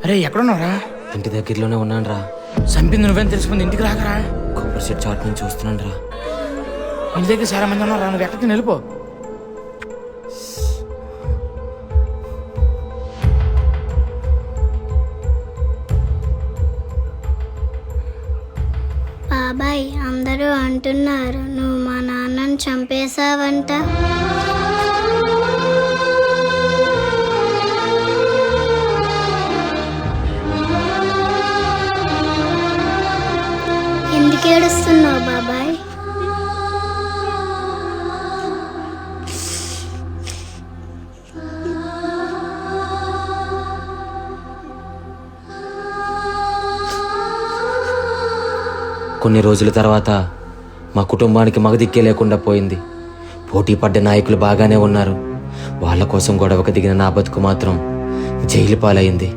అరే ఎక్కడున్నావురా? ఇంటి దగ్గరలోనే ఉన్నాను రా. చంపింది నువ్వేం తెలుసుకుంది ఇంటికి రాకరా. కొబ్బరి చెట్టు చాటు నుంచి చూస్తున్నాను రా. ఇంటి దగ్గర చాలా మంది ఉన్నారా, నువ్వు ఎక్కడికి వెళ్ళిపో. బాబాయ్, అందరూ అంటున్నారు నువ్వు మా నాన్నని చంపేశావంట. ఎందుకు ఏడుస్తున్నావు బాబాయ్? కొన్ని రోజుల తర్వాత మా కుటుంబానికి మగదిక్కే లేకుండా పోయింది. పోటీ పడ్డ నాయకులు బాగానే ఉన్నారు. వాళ్ళ కోసం గొడవకు దిగిన నా బతుకు మాత్రం జైలు పాలైంది.